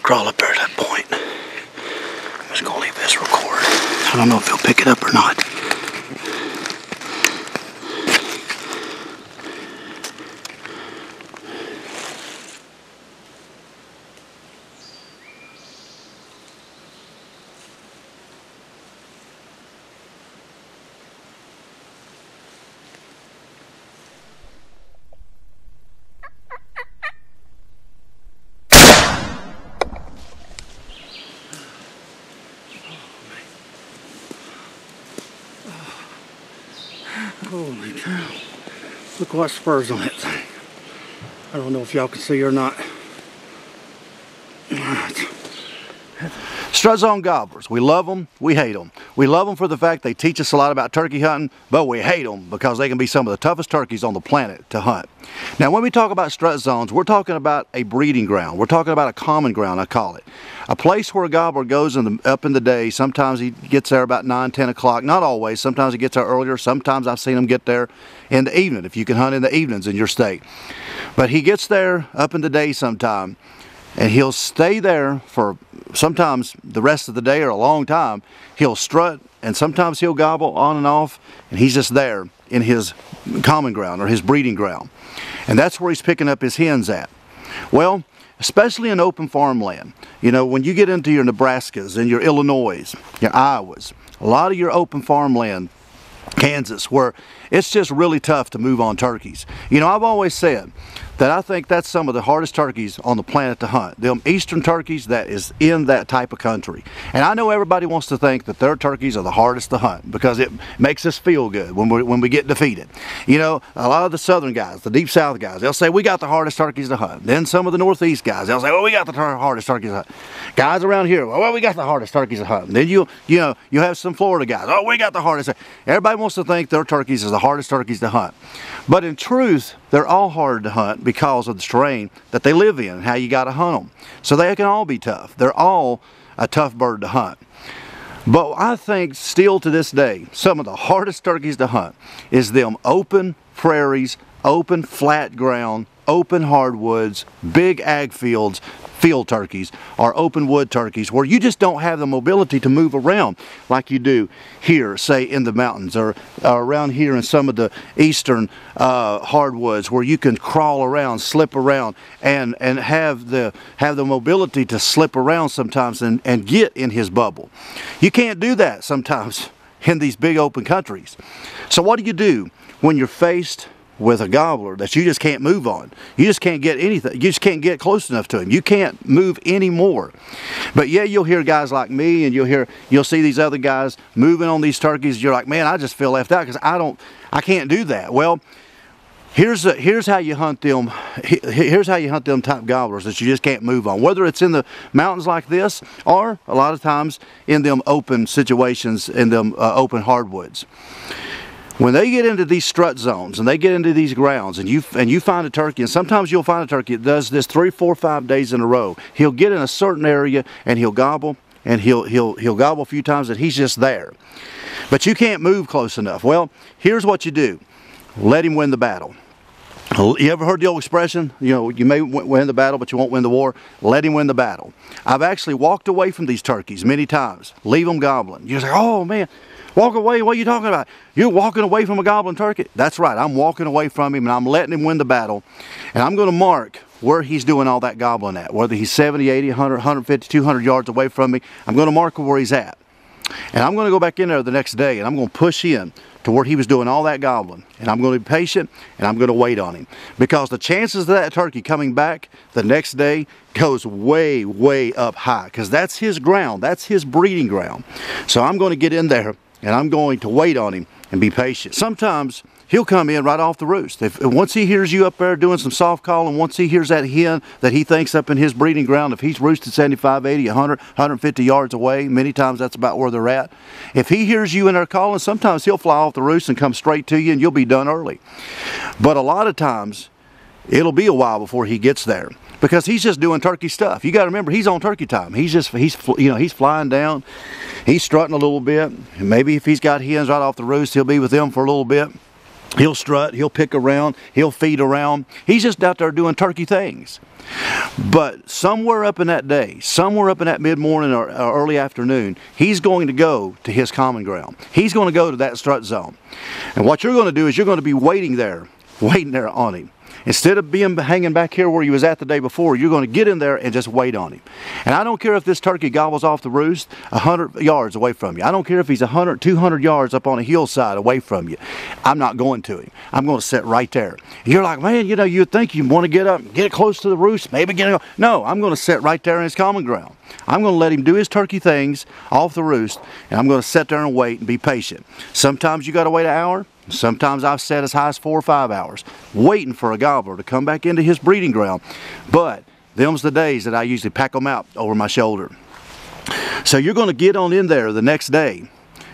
Crawl up there at that point. I'm just gonna leave this record. I don't know if he'll pick it up or not. Holy cow. Look what spurs on that thing. I don't know if y'all can see or not. Strut zone gobblers. We love them, we hate them. We love them for the fact they teach us a lot about turkey hunting, but we hate them because they can be some of the toughest turkeys on the planet to hunt. Now when we talk about strut zones, we're talking about a breeding ground. We're talking about a common ground, I call it. A place where a gobbler goes up in the day. Sometimes he gets there about 9, 10 o'clock. Not always. Sometimes he gets there earlier. Sometimes I've seen him get there in the evening, if you can hunt in the evenings in your state. But he gets there up in the day sometime, and he'll stay there for sometimes the rest of the day or a long time. He'll strut, and sometimes he'll gobble on and off, and he's just there in his common ground or his breeding ground. And that's where he's picking up his hens at. Well, especially in open farmland, you know, when you get into your Nebraskas and your Illinois, your Iowas, a lot of your open farmland, Kansas, where it's just really tough to move on turkeys. You know, I've always said that I think that's some of the hardest turkeys on the planet to hunt. Them eastern turkeys that is in that type of country. And I know everybody wants to think that their turkeys are the hardest to hunt because it makes us feel good when we get defeated. You know, a lot of the southern guys, the deep south guys, they'll say we got the hardest turkeys to hunt. Then some of the northeast guys, they'll say, well, we got the hardest turkeys to hunt. Guys around here, well, we got the hardest turkeys to hunt. And then you have some Florida guys, oh, we got the hardest. Everybody wants to think their turkeys is the hardest turkeys to hunt. But in truth, they're all hard to hunt because of the terrain that they live in and how you got to hunt them. So they can all be tough. They're all a tough bird to hunt. But I think still to this day, some of the hardest turkeys to hunt is them open prairies, open flat ground, open hardwoods, big ag fields, field turkeys, or open wood turkeys where you just don't have the mobility to move around like you do here, say in the mountains, or around here in some of the eastern hardwoods where you can crawl around, slip around, and have the mobility to slip around sometimes and get in his bubble. You can't do that sometimes in these big open countries. So what do when you're faced with a gobbler that you just can't move on? You just can't get anything. You just can't get close enough to him. You can't move anymore. But yeah, you'll hear guys like me, and you'll see these other guys moving on these turkeys. You're like, man, I just feel left out because I can't do that. Well, here's how you hunt them. Here's how you hunt them type gobblers that you just can't move on. Whether it's in the mountains like this, or a lot of times in them open situations, in them open hardwoods. When they get into these strut zones and they get into these grounds and you find a turkey, and sometimes you'll find a turkey that does this 3, 4, 5 days in a row. He'll get in a certain area and he'll gobble, and he'll gobble a few times, and he's just there. But you can't move close enough. Well, here's what you do. Let him win the battle. You ever heard the old expression, you know, you may win the battle but you won't win the war? Let him win the battle. I've actually walked away from these turkeys many times. Leave them gobbling. You're like, oh man, walk away, what are you talking about? You're walking away from a gobbling turkey? That's right, I'm walking away from him and I'm letting him win the battle. And I'm going to mark where he's doing all that gobbling at. Whether he's 70, 80, 100, 150, 200 yards away from me, I'm going to mark where he's at. And I'm going to go back in there the next day and I'm going to push in to where he was doing all that gobbling. And I'm going to be patient and I'm going to wait on him. Because the chances of that turkey coming back the next day goes way, way up high. Because that's his ground. That's his breeding ground. So I'm going to get in there and I'm going to wait on him and be patient. Sometimes he'll come in right off the roost. Once he hears you up there doing some soft calling, once he hears that hen that he thinks up in his breeding ground, if he's roosted 75, 80, 100, 150 yards away, many times that's about where they're at. If he hears you in there calling, sometimes he'll fly off the roost and come straight to you and you'll be done early. But a lot of times, it'll be a while before he gets there because he's just doing turkey stuff. You got to remember, he's on turkey time. He's flying down, he's strutting a little bit. And maybe if he's got hens right off the roost, he'll be with them for a little bit. He'll strut, he'll pick around, he'll feed around. He's just out there doing turkey things. But somewhere up in that day, somewhere up in that mid-morning or early afternoon, he's going to go to his common ground. He's going to go to that strut zone. And what you're going to do is you're going to be waiting there on him. Instead of hanging back here where he was at the day before, you're going to get in there and just wait on him. And I don't care if this turkey gobbles off the roost 100 yards away from you. I don't care if he's 100, 200 yards up on a hillside away from you. I'm not going to him. I'm going to sit right there. And you're like, man, you'd think you want to get up, get close to the roost, maybe get it. No, I'm going to sit right there in his common ground. I'm going to let him do his turkey things off the roost, and I'm going to sit there and wait and be patient. Sometimes you got to wait an hour. Sometimes I've sat as high as 4 or 5 hours waiting for a gobbler to come back into his breeding ground. But them's the days that I usually pack them out over my shoulder. So you're going to get on in there the next day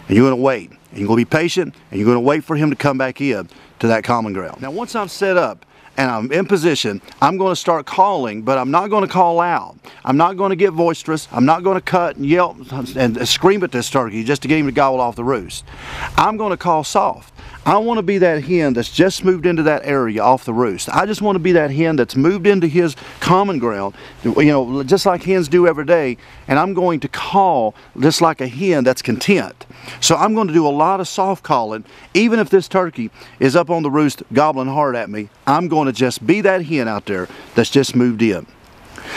and you're going to wait. And you're going to be patient and you're going to wait for him to come back in to that common ground. Now once I'm set up and I'm in position, I'm going to start calling, but I'm not going to call loud. I'm not going to get boisterous. I'm not going to cut and yelp and scream at this turkey just to get him to gobble off the roost. I'm going to call soft. I want to be that hen that's just moved into that area off the roost. I just want to be that hen that's moved into his common ground, just like hens do every day, and I'm going to call just like a hen that's content. So I'm going to do a lot of soft calling. Even if this turkey is up on the roost gobbling hard at me, I'm going to just be that hen out there that's just moved in.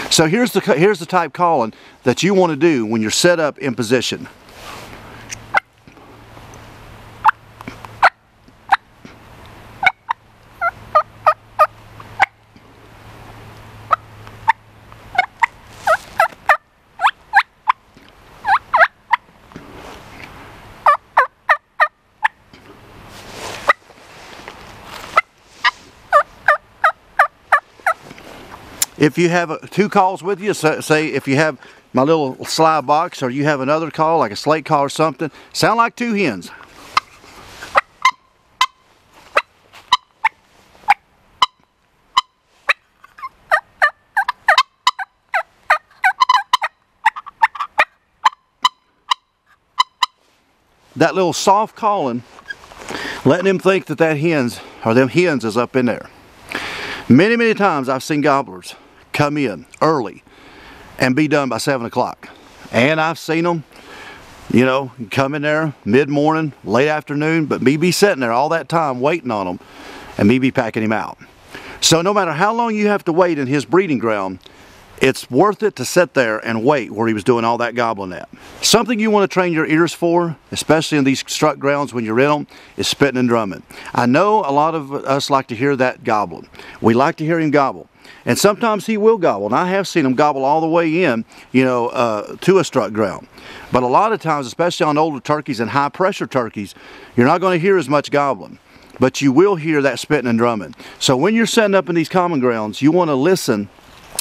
So here's the type calling that you want to do when you're set up in position. If you have 2 calls with you, say if you have my little sly box or you have another call like a slate call or something, sound like 2 hens. That little soft calling, letting them think that them hens is up in there. Many, many times I've seen gobblers come in early and be done by 7 o'clock. And I've seen them, come in there mid-morning, late afternoon, but me be sitting there all that time waiting on them and me be packing him out. So no matter how long you have to wait in his breeding ground, it's worth it to sit there and wait where he was doing all that gobbling at. Something you want to train your ears for, especially in these strut grounds when you're in them, is spitting and drumming. I know a lot of us like to hear that gobbling. We like to hear him gobble. And sometimes he will gobble, and I have seen him gobble all the way in, to a strut ground. But a lot of times, especially on older turkeys and high pressure turkeys, you're not going to hear as much gobbling. But you will hear that spitting and drumming. So when you're setting up in these common grounds, you want to listen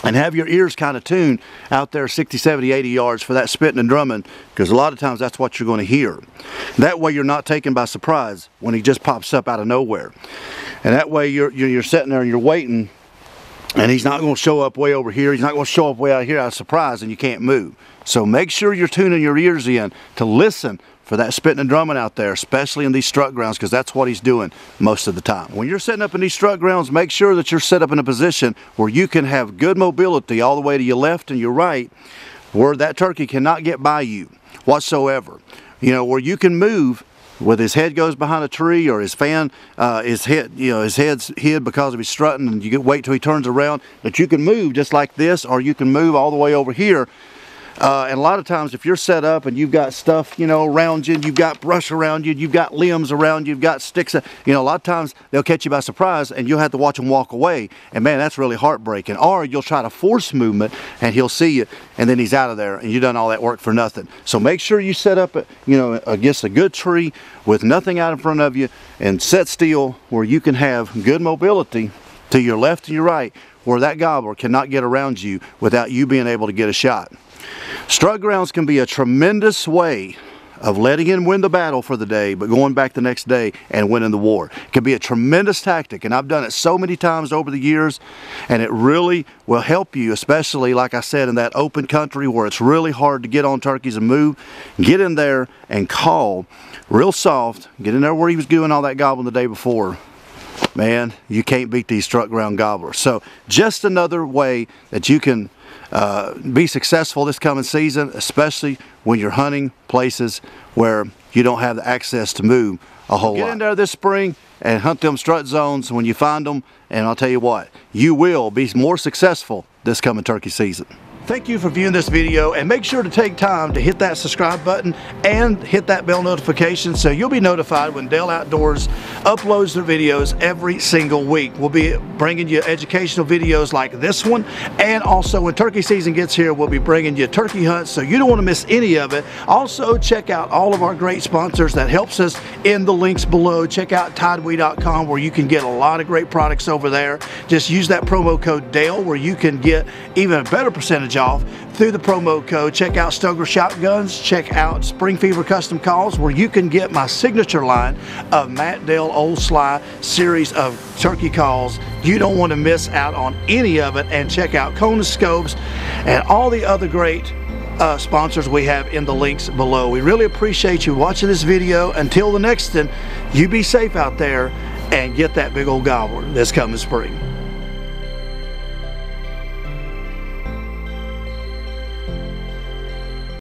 and have your ears kind of tuned out there 60, 70, 80 yards for that spitting and drumming, because a lot of times that's what you're going to hear. That way you're not taken by surprise when he just pops up out of nowhere. And that way you're sitting there and you're waiting, and he's not going to show up way over here. He's not going to show up way out here out of surprise, and you can't move. So make sure you're tuning your ears in to listen for that spitting and drumming out there, especially in these strut grounds, because that's what he's doing most of the time. When you're setting up in these strut grounds, make sure that you're set up in a position where you can have good mobility all the way to your left and your right, where that turkey cannot get by you whatsoever. Where you can move with his head goes behind a tree, or his fan, his head's hid because of his strutting, and you wait till he turns around, that you can move just like this, or you can move all the way over here And a lot of times if you're set up and you've got stuff, you know, around you, you've got brush around you, you've got limbs around you, you've got sticks, you know, a lot of times they'll catch you by surprise and you'll have to watch them walk away. And man, that's really heartbreaking. Or you'll try to force movement and he'll see you and then he's out of there and you've done all that work for nothing. So make sure you set up, you know, against a good tree with nothing out in front of you and set still where you can have good mobility to your left and your right, where that gobbler cannot get around you without you being able to get a shot. Strut grounds can be a tremendous way of letting him win the battle for the day, but going back the next day and winning the war. It can be a tremendous tactic, and I've done it so many times over the years, and it really will help you, especially, like I said, in that open country where it's really hard to get on turkeys and move. Get in there and call real soft. Get in there where he was doing all that gobbling the day before. Man, you can't beat these strut ground gobblers. So just another way that you can be successful this coming season, especially when you're hunting places where you don't have the access to move a whole lot. Get in there this spring and hunt them strut zones when you find them, and I'll tell you what, you will be more successful this coming turkey season. Thank you for viewing this video, and make sure to take time to hit that subscribe button and hit that bell notification so you'll be notified when Dale Outdoors uploads their videos every single week. We'll be bringing you educational videos like this one, and also when turkey season gets here, we'll be bringing you turkey hunts, so you don't want to miss any of it. Also, check out all of our great sponsors that helps us in the links below. Check out Tidewe.com where you can get a lot of great products over there. Just use that promo code DALE where you can get even a better percentage off through the promo code. Check out Stoeger shotguns, check out Spring Fever custom calls where you can get my signature line of Matt Dale OL SLY series of turkey calls. You don't want to miss out on any of it. And check out Konus Scopes and all the other great sponsors we have in the links below. We really appreciate you watching this video. Until the next one, you be safe out there and get that big old gobbler this coming spring.